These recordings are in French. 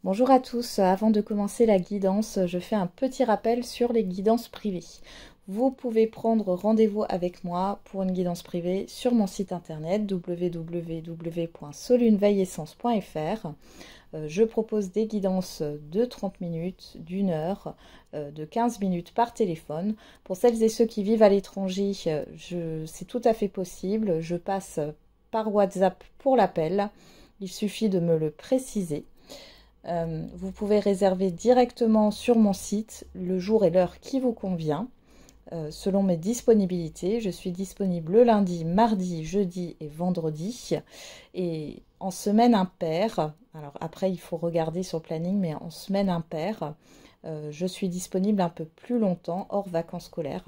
Bonjour à tous, avant de commencer la guidance, je fais un petit rappel sur les guidances privées. Vous pouvez prendre rendez-vous avec moi pour une guidance privée sur mon site internet www.soluneveilleessence.fr. Je propose des guidances de 30 minutes, d'une heure, de 15 minutes par téléphone. Pour celles et ceux qui vivent à l'étranger, c'est tout à fait possible. Je passe par WhatsApp pour l'appel. Il suffit de me le préciser. Vous pouvez réserver directement sur mon site le jour et l'heure qui vous convient. Selon mes disponibilités, je suis disponible le lundi, mardi, jeudi et vendredi. Et en semaine impaire, alors après il faut regarder sur le planning, mais en semaine impaire, je suis disponible un peu plus longtemps, hors vacances scolaires.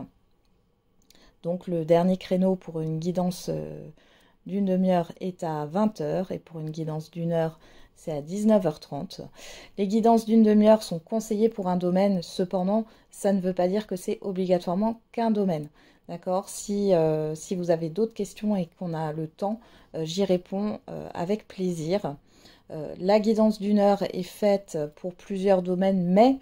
Donc le dernier créneau pour une guidance d'une demi-heure est à 20 h et pour une guidance d'une heure, c'est à 19h30. Les guidances d'une demi-heure sont conseillées pour un domaine, cependant, ça ne veut pas dire que c'est obligatoirement qu'un domaine. D'accord ? Si vous avez d'autres questions et qu'on a le temps, j'y réponds avec plaisir. La guidance d'une heure est faite pour plusieurs domaines, mais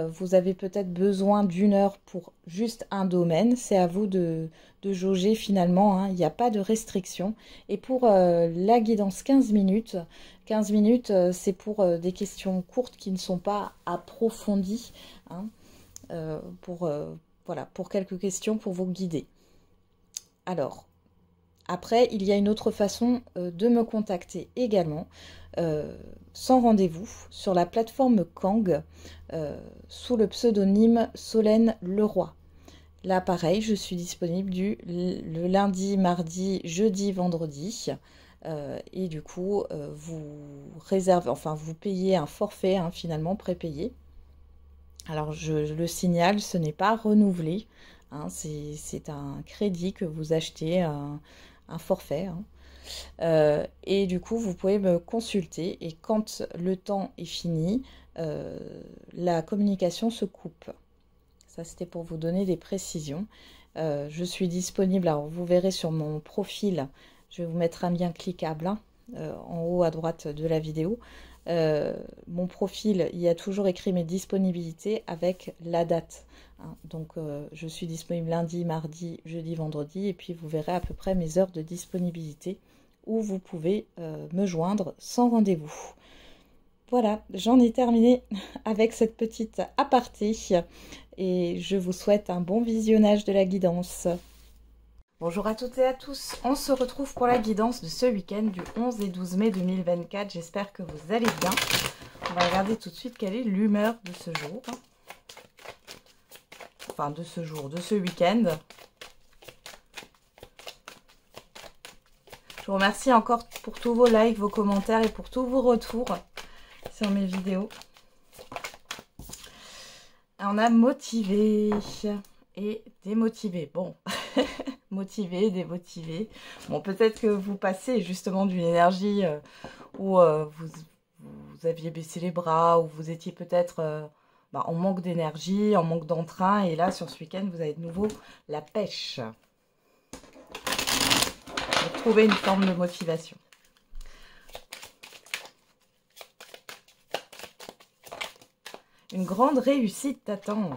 vous avez peut-être besoin d'une heure pour juste un domaine. C'est à vous de jauger finalement, hein. Il n'y a pas de restriction. Et pour la guidance 15 minutes, c'est pour des questions courtes qui ne sont pas approfondies, hein, voilà, pour quelques questions pour vous guider. Alors, après, il y a une autre façon de me contacter également, sans rendez-vous, sur la plateforme Kang, sous le pseudonyme Solène Leroy. Là, pareil, je suis disponible le lundi, mardi, jeudi, vendredi. Et du coup, vous réservez, enfin, vous payez un forfait, hein, finalement, prépayé. Alors, je le signale, ce n'est pas renouvelé. Hein, c'est un crédit que vous achetez, un forfait. Hein. Et du coup, vous pouvez me consulter. Et quand le temps est fini, la communication se coupe. Ça, c'était pour vous donner des précisions. Je suis disponible, alors vous verrez sur mon profil, je vais vous mettre un lien cliquable, hein, en haut à droite de la vidéo. Mon profil, il y a toujours écrit mes disponibilités avec la date. Hein. Donc, je suis disponible lundi, mardi, jeudi, vendredi. Et puis, vous verrez à peu près mes heures de disponibilité où vous pouvez me joindre sans rendez-vous. Voilà, j'en ai terminé avec cette petite aparté et je vous souhaite un bon visionnage de la guidance. Bonjour à toutes et à tous, on se retrouve pour la guidance de ce week-end du 11 et 12 mai 2024. J'espère que vous allez bien. On va regarder tout de suite quelle est l'humeur de ce jour. Enfin, de ce week-end. Je vous remercie encore pour tous vos likes, vos commentaires et pour tous vos retours sur mes vidéos. On a motivé et démotivé. Bon, motivé, démotivé. Bon, peut-être que vous passez justement d'une énergie où vous aviez baissé les bras, où vous étiez peut-être en manque d'énergie, en manque d'entrain. Et là, sur ce week-end, vous avez de nouveau la pêche. Pour trouver une forme de motivation. Une grande réussite t'attend.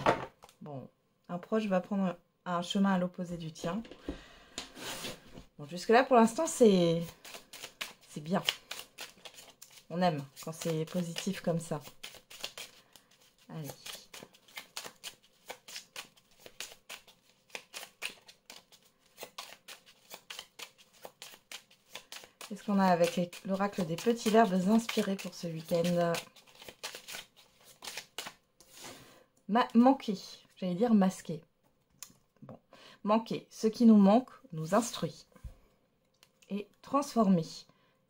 Bon, un proche va prendre un chemin à l'opposé du tien. Bon, jusque-là, pour l'instant, c'est bien. On aime quand c'est positif comme ça. Allez. Qu'est-ce qu'on a avec l'oracle des petits verbes inspirés pour ce week-end? Manquer, j'allais dire masquer. Bon, manquer, ce qui nous manque nous instruit. Et transformer,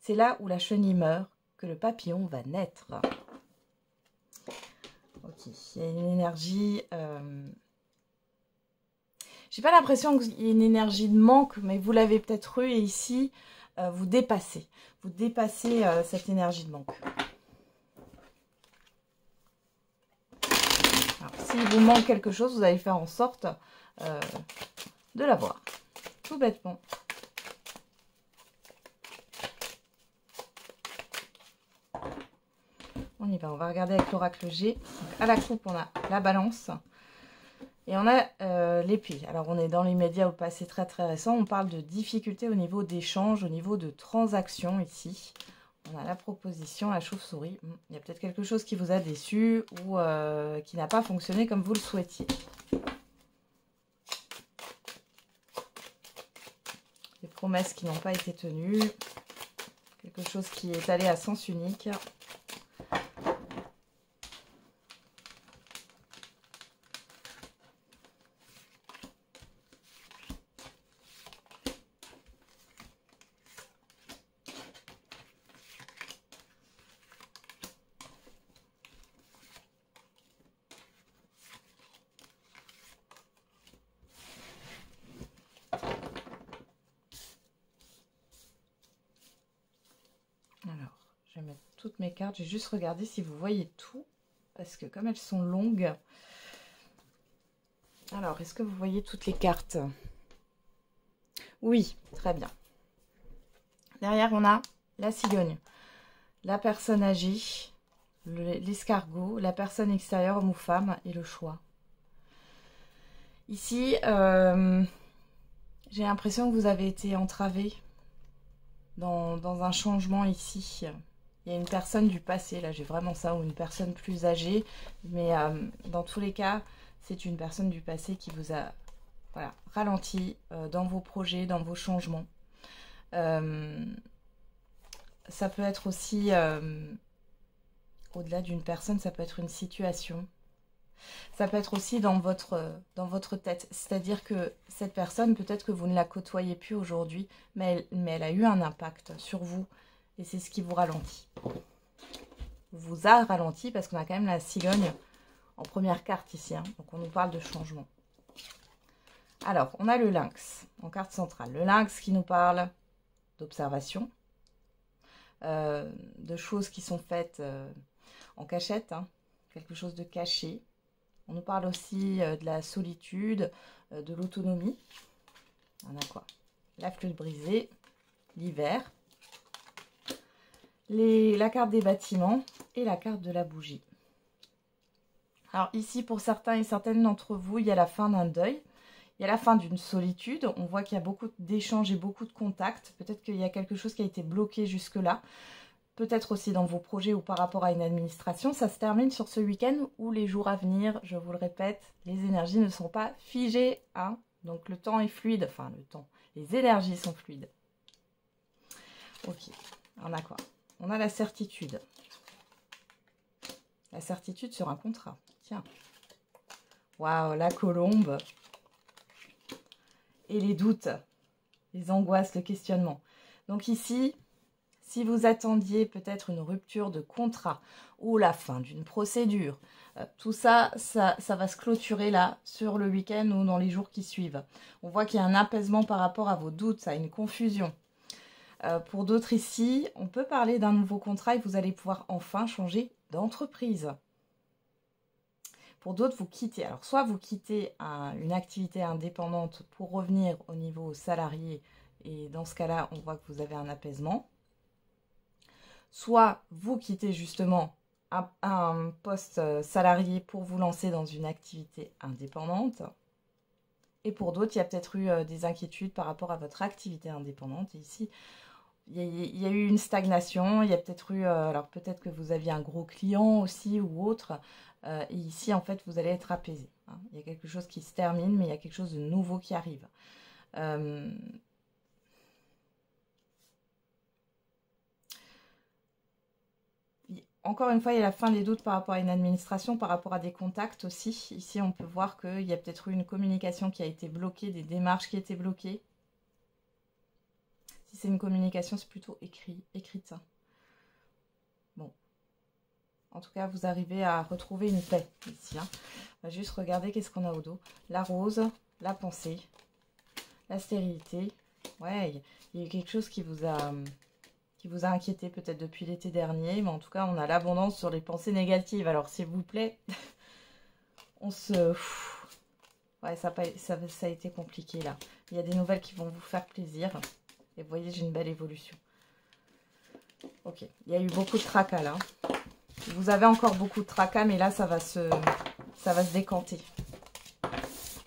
c'est là où la chenille meurt que le papillon va naître. Ok, il y a une énergie... J'ai pas l'impression qu'il y ait une énergie de manque, mais vous l'avez peut-être eu et ici, vous dépassez. Vous dépassez cette énergie de manque. S'il vous manque quelque chose, vous allez faire en sorte de l'avoir. Tout bêtement. On y va. On va regarder avec l'oracle G. Donc, à la coupe, on a la balance. Et on a l'épée. Alors, on est dans l'immédiat au passé très très récent. On parle de difficultés au niveau d'échange, au niveau de transactions ici. On a la proposition, la chauve-souris. Il y a peut-être quelque chose qui vous a déçu ou qui n'a pas fonctionné comme vous le souhaitiez. Des promesses qui n'ont pas été tenues. Quelque chose qui est allé à sens unique. Alors, je vais mettre toutes mes cartes. J'ai juste regardé si vous voyez tout. Parce que comme elles sont longues... Alors, est-ce que vous voyez toutes les cartes? Oui, très bien. Derrière, on a la cigogne, la personne âgée, l'escargot, la personne extérieure, homme ou femme, et le choix. Ici, j'ai l'impression que vous avez été entravé dans un changement ici. Il y a une personne du passé, là j'ai vraiment ça, ou une personne plus âgée, mais dans tous les cas, c'est une personne du passé qui vous a ralenti dans vos projets, dans vos changements. Ça peut être aussi, au-delà d'une personne, ça peut être une situation. Ça peut être aussi dans votre tête. C'est-à-dire que cette personne, peut-être que vous ne la côtoyez plus aujourd'hui, mais elle a eu un impact sur vous. Et c'est ce qui vous ralentit. Vous a ralenti parce qu'on a quand même la cigogne en première carte ici. Hein. Donc on nous parle de changement. Alors, on a le lynx en carte centrale. Le lynx qui nous parle d'observation, de choses qui sont faites en cachette, hein, quelque chose de caché. On nous parle aussi de la solitude, de l'autonomie. On a quoi? La flûte brisée, l'hiver, la carte des bâtiments et la carte de la bougie. Alors ici, pour certains et certaines d'entre vous, il y a la fin d'un deuil. Il y a la fin d'une solitude. On voit qu'il y a beaucoup d'échanges et beaucoup de contacts. Peut-être qu'il y a quelque chose qui a été bloqué jusque-là. Peut-être aussi dans vos projets ou par rapport à une administration. Ça se termine sur ce week-end ou les jours à venir. Je vous le répète, les énergies ne sont pas figées. Hein. Donc le temps est fluide. Enfin, le temps. Les énergies sont fluides. Ok. On a quoi? On a la certitude. La certitude sur un contrat. Tiens. Waouh, la colombe. Et les doutes, les angoisses, le questionnement. Donc ici, si vous attendiez peut-être une rupture de contrat ou la fin d'une procédure, tout ça, ça va se clôturer là sur le week-end ou dans les jours qui suivent. On voit qu'il y a un apaisement par rapport à vos doutes, ça a une confusion. Pour d'autres ici, on peut parler d'un nouveau contrat et vous allez pouvoir enfin changer d'entreprise. Pour d'autres, vous quittez. Alors, soit vous quittez une activité indépendante pour revenir au niveau salarié. Et dans ce cas-là, on voit que vous avez un apaisement. Soit vous quittez justement un poste salarié pour vous lancer dans une activité indépendante. Et pour d'autres, il y a peut-être eu des inquiétudes par rapport à votre activité indépendante. Et ici, il y a eu une stagnation. Il y a peut-être eu... alors, peut-être que vous aviez un gros client aussi ou autre. Et ici, en fait, vous allez être apaisé. Hein. Il y a quelque chose qui se termine, mais il y a quelque chose de nouveau qui arrive. Encore une fois, il y a la fin des doutes par rapport à une administration, par rapport à des contacts aussi. Ici, on peut voir qu'il y a peut-être eu une communication qui a été bloquée, des démarches qui étaient bloquées. Si c'est une communication, c'est plutôt écrite. Hein. Bon. En tout cas, vous arrivez à retrouver une paix ici. Hein. On va juste regarder qu'est-ce qu'on a au dos. La rose, la pensée, la stérilité. Ouais, il y a eu quelque chose qui vous a inquiété peut-être depuis l'été dernier. Mais en tout cas, on a l'abondance sur les pensées négatives. Alors, s'il vous plaît, on se... Ouais, ça a été compliqué là. Il y a des nouvelles qui vont vous faire plaisir. Et vous voyez, j'ai une belle évolution. Ok, il y a eu beaucoup de tracas là. Vous avez encore beaucoup de tracas, mais là, ça va se décanter.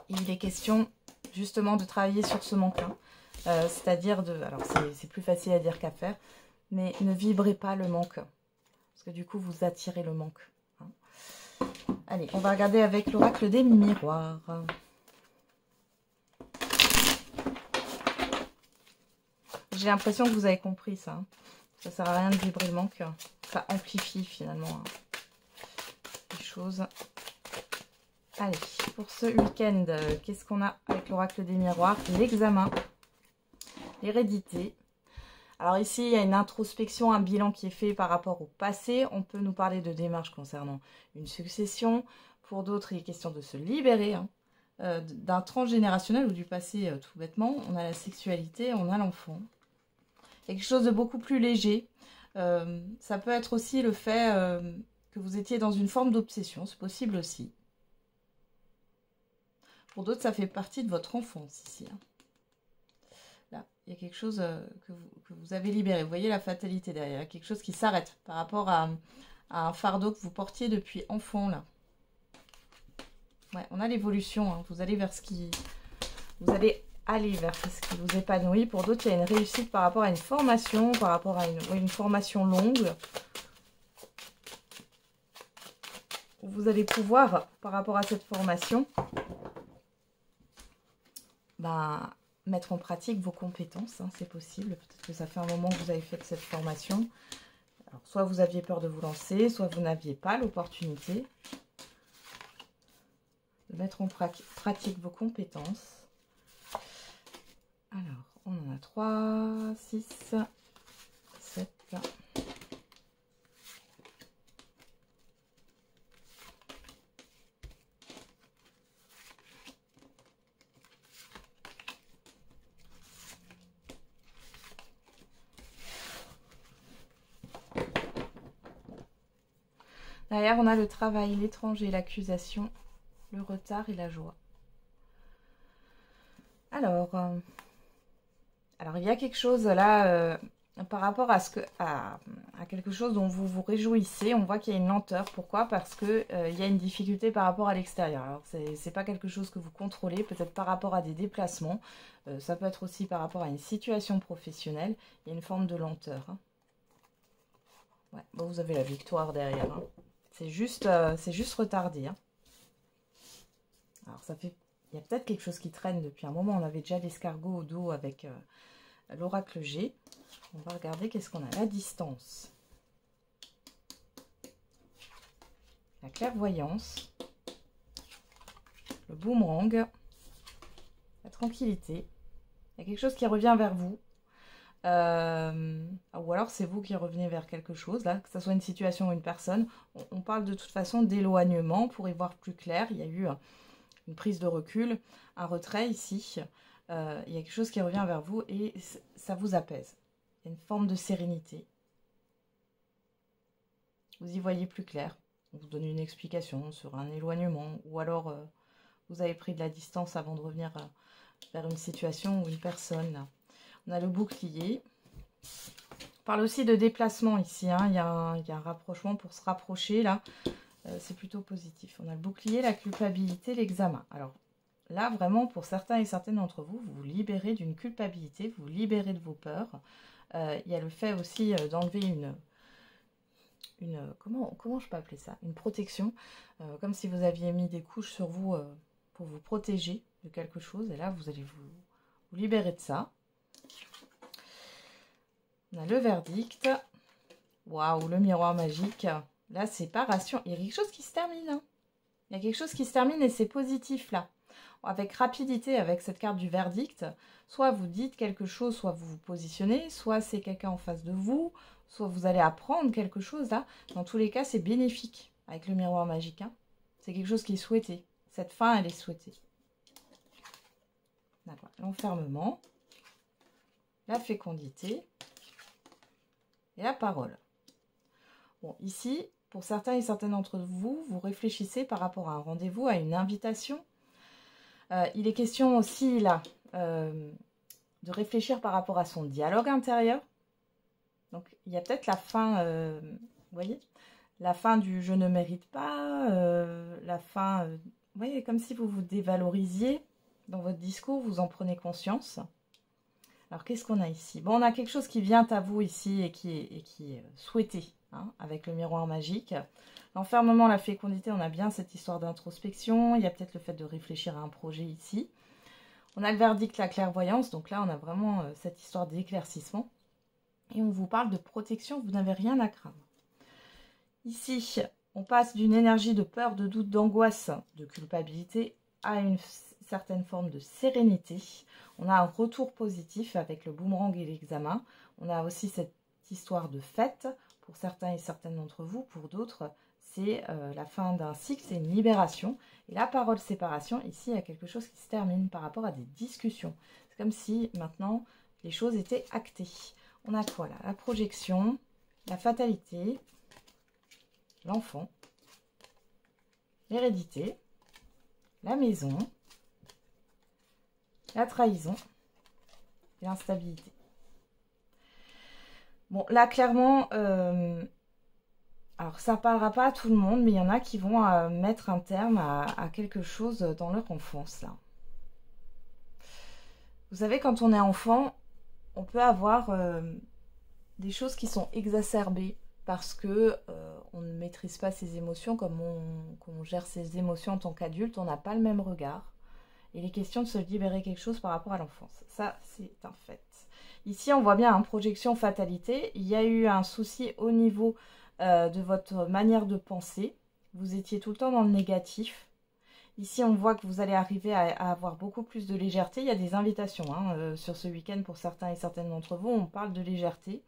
Et il est question justement de travailler sur ce manque-là. C'est-à-dire de... Alors, c'est plus facile à dire qu'à faire, mais ne vibrez pas le manque. Parce que du coup, vous attirez le manque. Hein. Allez, on va regarder avec l'oracle des miroirs. J'ai l'impression que vous avez compris ça. Hein. Ça sert à rien de vibrer le manque. Ça amplifie finalement hein, les choses. Allez, pour ce week-end, qu'est-ce qu'on a avec l'oracle des miroirs? L'examen, l'hérédité. Alors ici, il y a une introspection, un bilan qui est fait par rapport au passé. On peut nous parler de démarches concernant une succession. Pour d'autres, il est question de se libérer hein, d'un transgénérationnel ou du passé tout bêtement. On a la sexualité, on a l'enfant. Quelque chose de beaucoup plus léger. Ça peut être aussi le fait que vous étiez dans une forme d'obsession. C'est possible aussi. Pour d'autres, ça fait partie de votre enfance ici. Hein. Là, il y a quelque chose que vous avez libéré. Vous voyez la fatalité derrière. Il y a quelque chose qui s'arrête par rapport à un fardeau que vous portiez depuis enfant. Là. Ouais, on a l'évolution. Hein. Vous allez vers ce qui... Vous allez aller vers ce qui vous épanouit. Pour d'autres, il y a une réussite par rapport à une formation, par rapport à une formation longue. Vous allez pouvoir, par rapport à cette formation... Ben, mettre en pratique vos compétences, hein, c'est possible. Peut-être que ça fait un moment que vous avez fait cette formation. Alors, soit vous aviez peur de vous lancer, soit vous n'aviez pas l'opportunité de mettre en pratique vos compétences. Alors, on en a 3, 6, 7... Derrière, on a le travail, l'étranger, l'accusation, le retard et la joie. Alors il y a quelque chose là, par rapport à, à quelque chose dont vous vous réjouissez. On voit qu'il y a une lenteur. Pourquoi? Parce qu'il y a une difficulté par rapport à l'extérieur. Alors, c'est pas quelque chose que vous contrôlez, peut-être par rapport à des déplacements. Ça peut être aussi par rapport à une situation professionnelle. Il y a une forme de lenteur. Hein. Ouais, bon, vous avez la victoire derrière. Hein. C'est juste retardé. Hein. Alors, ça fait... Il y a peut-être quelque chose qui traîne depuis un moment. On avait déjà l'escargot au dos avec l'oracle G. On va regarder qu'est-ce qu'on a. La distance. La clairvoyance. Le boomerang. La tranquillité. Il y a quelque chose qui revient vers vous. Ou alors c'est vous qui revenez vers quelque chose, là, que ce soit une situation ou une personne. On parle de toute façon d'éloignement pour y voir plus clair. Il y a eu une prise de recul, un retrait ici. Il y a quelque chose qui revient vers vous et ça vous apaise. Il y a une forme de sérénité. Vous y voyez plus clair. On vous donne une explication sur un éloignement ou alors vous avez pris de la distance avant de revenir vers une situation ou une personne. Là. On a le bouclier. On parle aussi de déplacement ici. Hein. Il y a un rapprochement pour se rapprocher là. C'est plutôt positif. On a le bouclier, la culpabilité, l'examen. Alors là, vraiment, pour certains et certaines d'entre vous, vous vous libérez d'une culpabilité, vous vous libérez de vos peurs. Il y a le fait aussi d'enlever comment je peux appeler ça? Une protection. Comme si vous aviez mis des couches sur vous pour vous protéger de quelque chose. Et là, vous allez vous libérer de ça. On a le verdict. Waouh, le miroir magique. La séparation. Il y a quelque chose qui se termine. Hein. Il y a quelque chose qui se termine et c'est positif là. Avec rapidité, avec cette carte du verdict, soit vous dites quelque chose, soit vous vous positionnez, soit c'est quelqu'un en face de vous, soit vous allez apprendre quelque chose là. Dans tous les cas, c'est bénéfique avec le miroir magique. Hein. C'est quelque chose qui est souhaité. Cette fin, elle est souhaitée. D'accord. L'enfermement, la fécondité et la parole. Bon, ici, pour certains et certaines d'entre vous, vous réfléchissez par rapport à un rendez-vous, à une invitation. Il est question aussi, là, de réfléchir par rapport à son dialogue intérieur. Donc, il y a peut-être la fin, vous voyez, La fin du je ne mérite pas, la fin, vous voyez, comme si vous vous dévalorisiez dans votre discours, vous en prenez conscience. Alors, qu'est-ce qu'on a ici? Bon, on a quelque chose qui vient à vous ici et qui est souhaité, hein, avec le miroir magique. L'enfermement, la fécondité, on a bien cette histoire d'introspection. Il y a peut-être le fait de réfléchir à un projet ici. On a le verdict, la clairvoyance. Donc là, on a vraiment cette histoire d'éclaircissement. Et on vous parle de protection, vous n'avez rien à craindre. Ici, on passe d'une énergie de peur, de doute, d'angoisse, de culpabilité à une certaine forme de sérénité. On a un retour positif avec le boomerang et l'examen. On a aussi cette histoire de fête pour certains et certaines d'entre vous. Pour d'autres, c'est la fin d'un cycle, c'est une libération. Et la parole séparation, ici, il y a quelque chose qui se termine par rapport à des discussions. C'est comme si maintenant, les choses étaient actées. On a quoi là? La projection, la fatalité, l'enfant, l'hérédité, la maison, la trahison et l'instabilité. Bon, là, clairement, alors ça ne parlera pas à tout le monde, mais il y en a qui vont mettre un terme à quelque chose dans leur enfance, là. Vous savez, quand on est enfant, on peut avoir des choses qui sont exacerbées parce que on ne maîtrise pas ses émotions comme on gère ses émotions en tant qu'adulte. On n'a pas le même regard. Il est question de se libérer quelque chose par rapport à l'enfance. Ça, c'est un fait. Ici, on voit bien une projection fatalité. Il y a eu un souci au niveau de votre manière de penser. Vous étiez tout le temps dans le négatif. Ici, on voit que vous allez arriver à avoir beaucoup plus de légèreté. Il y a des invitations hein, sur ce week-end pour certains et certaines d'entre vous. On parle de légèreté.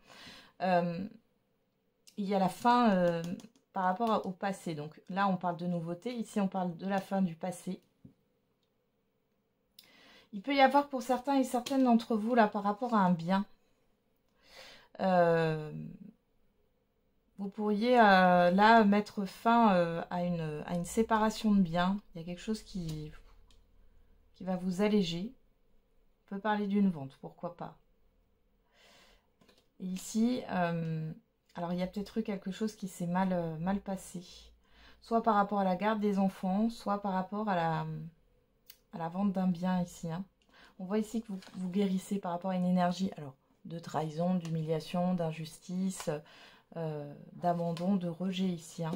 Il y a la fin par rapport au passé. Donc là, on parle de nouveauté. Ici, on parle de la fin du passé. Il peut y avoir pour certains et certaines d'entre vous, là, par rapport à un bien. Vous pourriez, là, mettre fin à une séparation de biens. Il y a quelque chose qui va vous alléger. On peut parler d'une vente, pourquoi pas. Et ici, alors il y a peut-être eu quelque chose qui s'est mal passé. Soit par rapport à la garde des enfants, soit par rapport à la vente d'un bien ici. Hein. On voit ici que vous guérissez par rapport à une énergie alors, de trahison, d'humiliation, d'injustice, d'abandon, de rejet ici. Hein.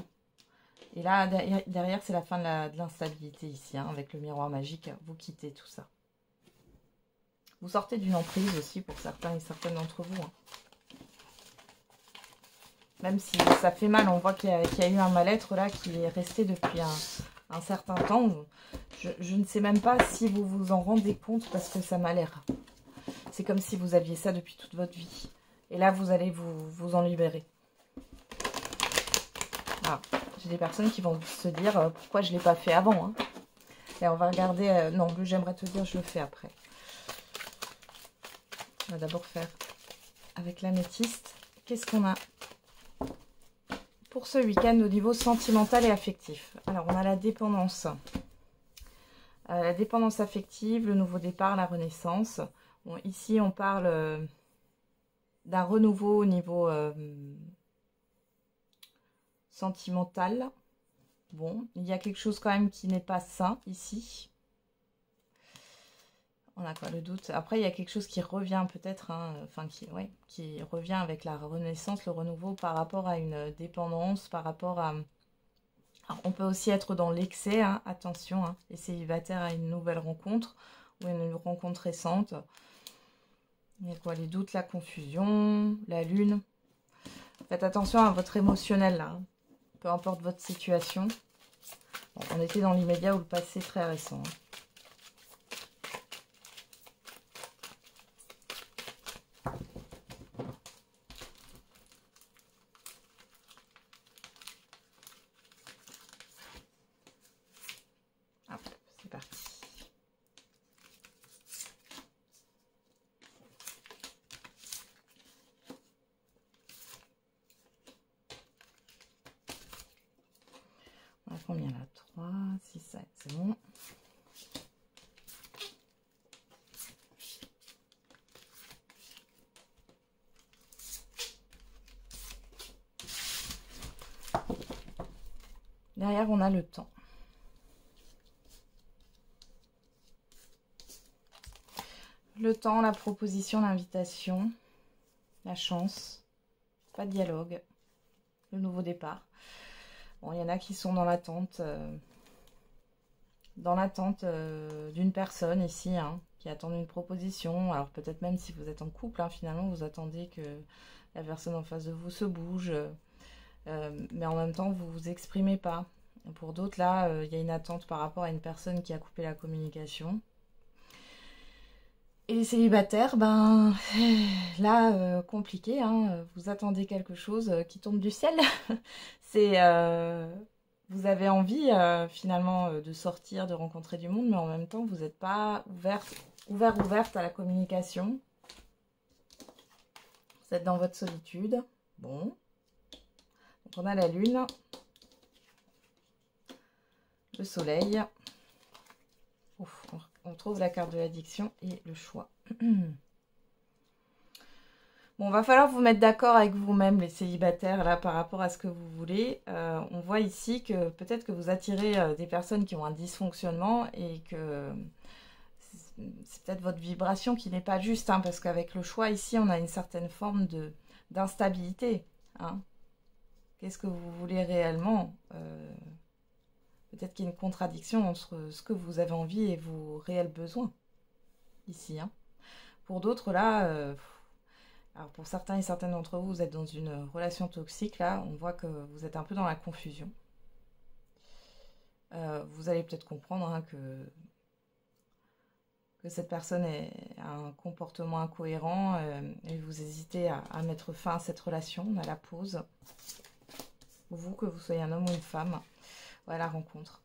Et là, derrière, c'est la fin de l'instabilité ici, hein, avec le miroir magique. Vous quittez tout ça. Vous sortez d'une emprise aussi pour certains et certaines d'entre vous. Hein. Même si ça fait mal, on voit qu'il y a eu un mal-être là qui est resté depuis un certain temps. Je ne sais même pas si vous vous en rendez compte parce que ça m'a l'air. C'est comme si vous aviez ça depuis toute votre vie. Et là, vous allez vous en libérer. Ah, j'ai des personnes qui vont se dire pourquoi je ne l'ai pas fait avant. Hein. Et on va regarder. Non, j'aimerais te dire, je le fais après. On va d'abord faire avec l'améthyste. Qu'est-ce qu'on a pour ce week-end au niveau sentimental et affectif? Alors, on a la dépendance. La dépendance affective, le nouveau départ, la renaissance. Bon, ici, on parle d'un renouveau au niveau sentimental. Bon, il y a quelque chose quand même qui n'est pas sain ici. On a quoi, le doute? Après, il y a quelque chose qui revient peut-être, hein, enfin, qui revient avec la renaissance, le renouveau par rapport à une dépendance, par rapport à... Alors, on peut aussi être dans l'excès, hein, attention, hein, les célibataires à une nouvelle rencontre ou une rencontre récente. Il y a quoi, les doutes, la confusion, la lune. Faites attention à votre émotionnel, là, hein, peu importe votre situation. Bon, on était dans l'immédiat ou le passé très récent. Hein. C'est parti. On a combien là? 3, 6, 7, c'est bon. Derrière, on a le temps. Le temps, la proposition, l'invitation, la chance, pas de dialogue, le nouveau départ. Bon, il y en a qui sont dans l'attente d'une personne ici, hein, qui attendent une proposition. Alors peut-être même si vous êtes en couple, hein, finalement, vous attendez que la personne en face de vous se bouge, mais en même temps, vous vous exprimez pas. Pour d'autres, là, il y a une attente par rapport à une personne qui a coupé la communication. Et les célibataires, ben là, compliqué, hein, vous attendez quelque chose qui tombe du ciel. C'est, vous avez envie finalement de sortir, de rencontrer du monde, mais en même temps, vous n'êtes pas ouverte à la communication. Vous êtes dans votre solitude. Bon. Donc on a la lune, le soleil. Ouf, on trouve la carte de l'addiction et le choix. Bon, va falloir vous mettre d'accord avec vous-même, les célibataires, là, par rapport à ce que vous voulez. On voit ici que peut-être que vous attirez des personnes qui ont un dysfonctionnement et que c'est peut-être votre vibration qui n'est pas juste, hein, parce qu'avec le choix, ici, on a une certaine forme d'instabilité. Hein. Qu'est-ce que vous voulez réellement Peut-être qu'il y a une contradiction entre ce que vous avez envie et vos réels besoins, ici. Hein. Pour d'autres, là... alors pour certains et certaines d'entre vous, vous êtes dans une relation toxique, là, on voit que vous êtes un peu dans la confusion. Vous allez peut-être comprendre hein, que cette personne a un comportement incohérent et vous hésitez à mettre fin à cette relation, à la pause. Vous, que vous soyez un homme ou une femme, voilà la rencontre.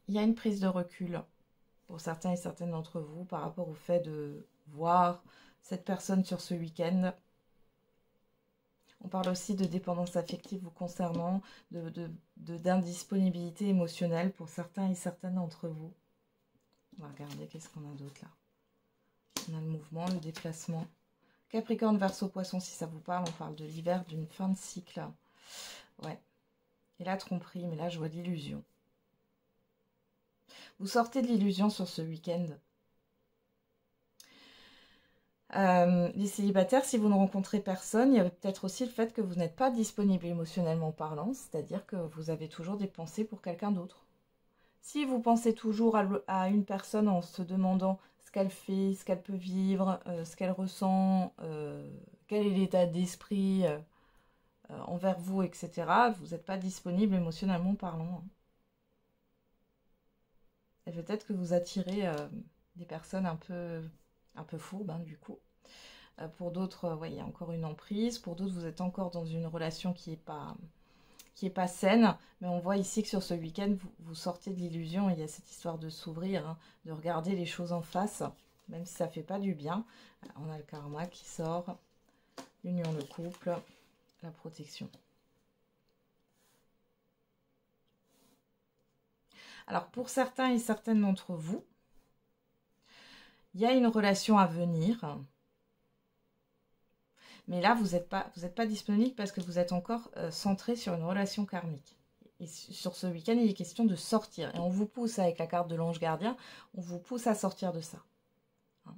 Il y a une prise de recul pour certains et certaines d'entre vous par rapport au fait de voir cette personne sur ce week-end. On parle aussi de dépendance affective vous concernant, d'indisponibilité émotionnelle pour certains et certaines d'entre vous. On va regarder qu'est-ce qu'on a d'autre là. On a le mouvement, le déplacement. Capricorne, Verseau, Poisson, si ça vous parle, on parle de l'hiver, d'une fin de cycle. Ouais. Et la tromperie, mais là je vois l'illusion. Vous sortez de l'illusion sur ce week-end. Les célibataires, si vous ne rencontrez personne, il y a peut-être aussi le fait que vous n'êtes pas disponible émotionnellement parlant, c'est-à-dire que vous avez toujours des pensées pour quelqu'un d'autre. Si vous pensez toujours à une personne en se demandant ce qu'elle fait, ce qu'elle peut vivre, ce qu'elle ressent, quel est l'état d'esprit envers vous, etc., vous n'êtes pas disponible émotionnellement parlant. Hein. Et peut-être que vous attirez des personnes un peu fourbes, hein, du coup. Pour d'autres, ouais, il y a encore une emprise. Pour d'autres, vous êtes encore dans une relation qui est pas saine. Mais on voit ici que sur ce week-end, vous sortez de l'illusion. Il y a cette histoire de s'ouvrir, hein, de regarder les choses en face, même si ça ne fait pas du bien. On a le karma qui sort, l'union, le couple, la protection. Alors, pour certains et certaines d'entre vous, il y a une relation à venir. Mais là, vous n'êtes pas disponible parce que vous êtes encore centré sur une relation karmique. Et sur ce week-end, il est question de sortir. Et on vous pousse avec la carte de l'ange gardien, on vous pousse à sortir de ça. Hein.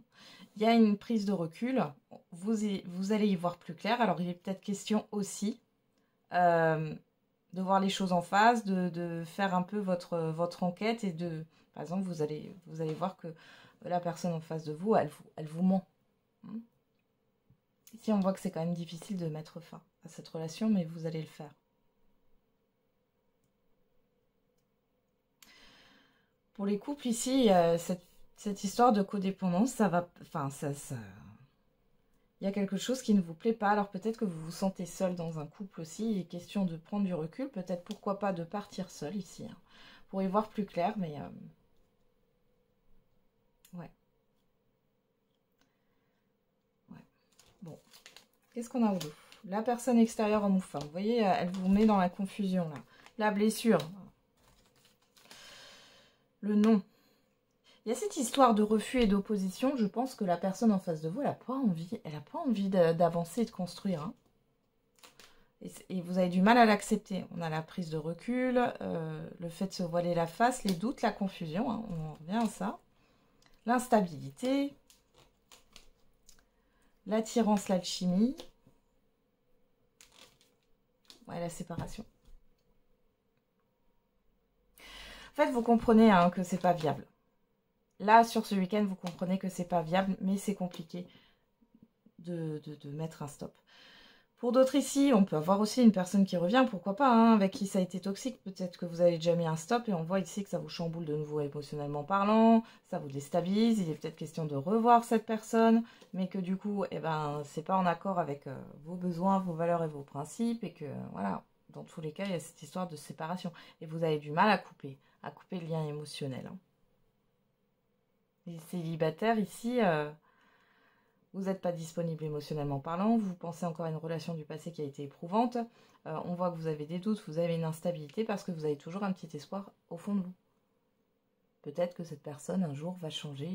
Il y a une prise de recul. Vous allez y voir plus clair. Alors, il est peut-être question aussi de voir les choses en face, de faire un peu votre enquête et par exemple, vous allez voir que la personne en face de vous, elle vous ment. Hein. Ici, on voit que c'est quand même difficile de mettre fin à cette relation, mais vous allez le faire. Pour les couples, ici, cette histoire de codépendance, ça va... Enfin, il y a quelque chose qui ne vous plaît pas, alors peut-être que vous vous sentez seul dans un couple aussi, il est question de prendre du recul, peut-être pourquoi pas de partir seul ici, hein, pour y voir plus clair, mais... ouais. Bon, qu'est-ce qu'on a au dos? La personne extérieure en moufin. Vous voyez, elle vous met dans la confusion, là. La blessure. Le non. Il y a cette histoire de refus et d'opposition. Je pense que la personne en face de vous, elle n'a pas envie d'avancer et de construire. Hein. Et vous avez du mal à l'accepter. On a la prise de recul, le fait de se voiler la face, les doutes, la confusion, hein, on en revient à ça. L'instabilité, l'attirance, l'alchimie, ouais, la séparation. En fait, vous comprenez hein, que c'est pas viable. Là, sur ce week-end, vous comprenez que c'est pas viable, mais c'est compliqué de mettre un stop. Pour d'autres ici, on peut avoir aussi une personne qui revient, pourquoi pas, hein, avec qui ça a été toxique. Peut-être que vous avez déjà mis un stop et on voit ici que ça vous chamboule de nouveau émotionnellement parlant, ça vous déstabilise. Il est peut-être question de revoir cette personne, mais que du coup, eh ben, c'est pas en accord avec vos besoins, vos valeurs et vos principes, et que voilà, dans tous les cas, il y a cette histoire de séparation. Et vous avez du mal à couper le lien émotionnel. Hein. Les célibataires ici... vous n'êtes pas disponible émotionnellement parlant, vous pensez encore à une relation du passé qui a été éprouvante, on voit que vous avez des doutes, vous avez une instabilité parce que vous avez toujours un petit espoir au fond de vous. Peut-être que cette personne un jour va changer,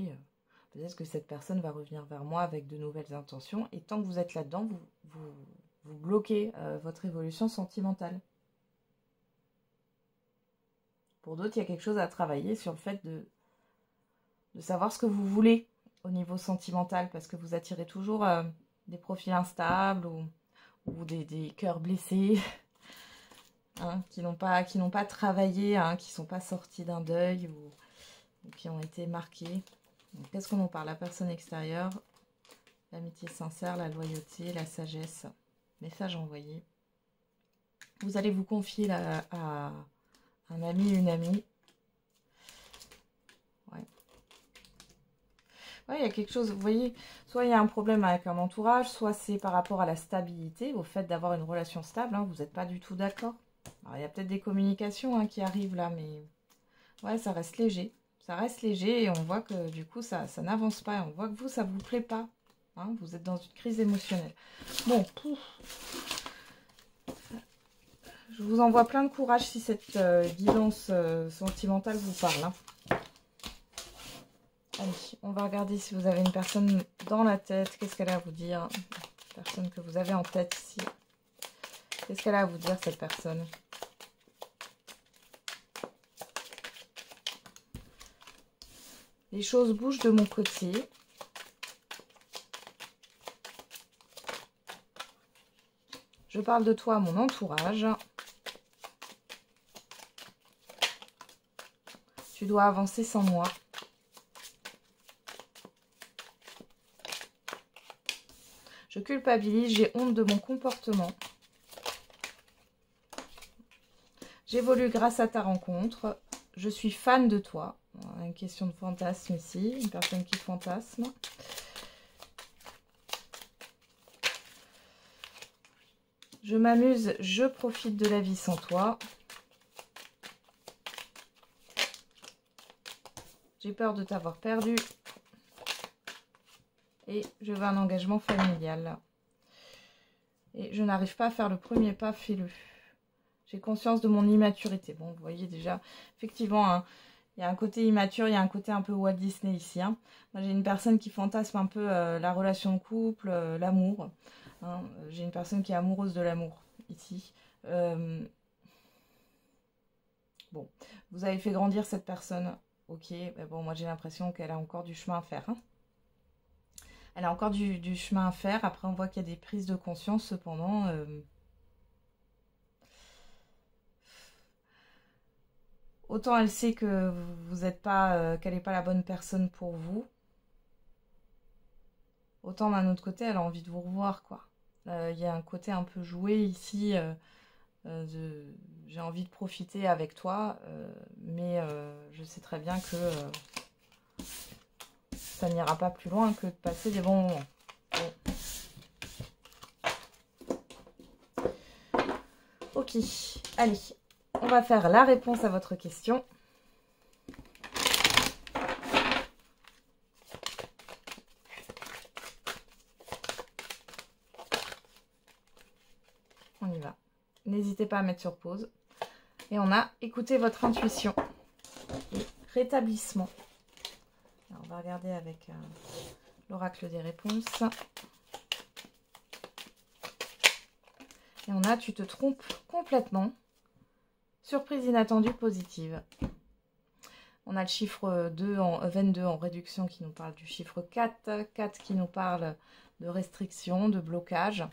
peut-être que cette personne va revenir vers moi avec de nouvelles intentions et tant que vous êtes là-dedans, vous bloquez votre évolution sentimentale. Pour d'autres, il y a quelque chose à travailler sur le fait de savoir ce que vous voulez au niveau sentimental, parce que vous attirez toujours des profils instables ou des cœurs blessés, hein, qui n'ont pas travaillé, hein, qui ne sont pas sortis d'un deuil ou qui ont été marqués. Qu'est-ce qu'on en parle? La personne extérieure, l'amitié sincère, la loyauté, la sagesse. Message envoyé. Vous allez vous confier là, à un ami, une amie. Ouais, il y a quelque chose, vous voyez, soit il y a un problème avec un entourage, soit c'est par rapport à la stabilité, au fait d'avoir une relation stable, hein, vous n'êtes pas du tout d'accord. Alors, il y a peut-être des communications hein, qui arrivent là, mais ouais, ça reste léger. Ça reste léger et on voit que du coup, ça n'avance pas. Et on voit que vous, ça ne vous plaît pas. Hein, vous êtes dans une crise émotionnelle. Bon, je vous envoie plein de courage si cette guidance sentimentale vous parle. Hein. Allez, on va regarder si vous avez une personne dans la tête. Qu'est-ce qu'elle a à vous dire? Personne que vous avez en tête ici. Qu'est-ce qu'elle a à vous dire, cette personne? Les choses bougent de mon côté. Je parle de toi à mon entourage. Tu dois avancer sans moi. Je culpabilise, j'ai honte de mon comportement. J'évolue grâce à ta rencontre. Je suis fan de toi. Une question de fantasme ici. Une personne qui fantasme. Je m'amuse, je profite de la vie sans toi. J'ai peur de t'avoir perdu. Et je veux un engagement familial. Et je n'arrive pas à faire le premier pas, fais-le. J'ai conscience de mon immaturité. Bon, vous voyez déjà, effectivement, hein, il y a un côté immature, il y a un côté un peu Walt Disney ici. Hein. Moi, j'ai une personne qui fantasme un peu la relation de couple, l'amour. Hein. J'ai une personne qui est amoureuse de l'amour, ici. Bon, vous avez fait grandir cette personne. Ok, mais bon, moi j'ai l'impression qu'elle a encore du chemin à faire. Hein. Elle a encore du chemin à faire. Après, on voit qu'il y a des prises de conscience. Cependant, autant elle sait que vous n'êtes pas, qu'elle n'est pas la bonne personne pour vous. Autant d'un autre côté, elle a envie de vous revoir, quoi. Il y a un côté un peu joué ici. J'ai envie de profiter avec toi, mais je sais très bien que ça n'ira pas plus loin que de passer des bons moments. Bon. Ok, allez, on va faire la réponse à votre question. On y va. N'hésitez pas à mettre sur pause. Et on a écouté votre intuition. Et rétablissement. Alors, on va regarder avec l'oracle des réponses. Et on a tu te trompes complètement. Surprise inattendue positive. On a le chiffre 22 en réduction qui nous parle du chiffre 4. 4 qui nous parle de restriction, de blocage.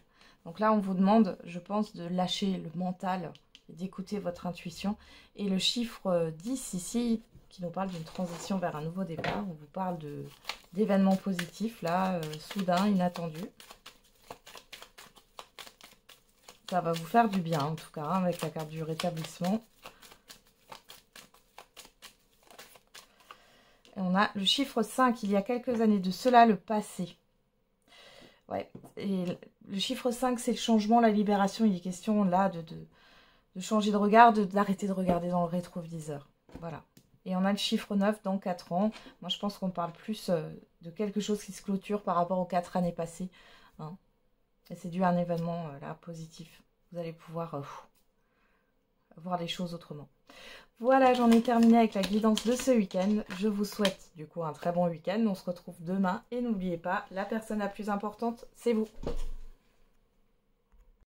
Donc là, on vous demande, je pense, de lâcher le mental et d'écouter votre intuition. Et le chiffre 10 ici, qui nous parle d'une transition vers un nouveau départ. On vous parle d'événements positifs, là, soudains, inattendus. Ça va vous faire du bien, en tout cas, hein, avec la carte du rétablissement. Et on a le chiffre 5, il y a quelques années de cela, le passé. Ouais, et le chiffre 5, c'est le changement, la libération. Il est question, là, de changer de regard, d'arrêter de regarder dans le rétroviseur. Voilà. Et on a le chiffre 9 dans 4 ans. Moi, je pense qu'on parle plus de quelque chose qui se clôture par rapport aux 4 années passées. Hein. Et c'est dû à un événement, là, positif. Vous allez pouvoir voir les choses autrement. Voilà, j'en ai terminé avec la guidance de ce week-end. Je vous souhaite du coup un très bon week-end. On se retrouve demain et n'oubliez pas, la personne la plus importante, c'est vous.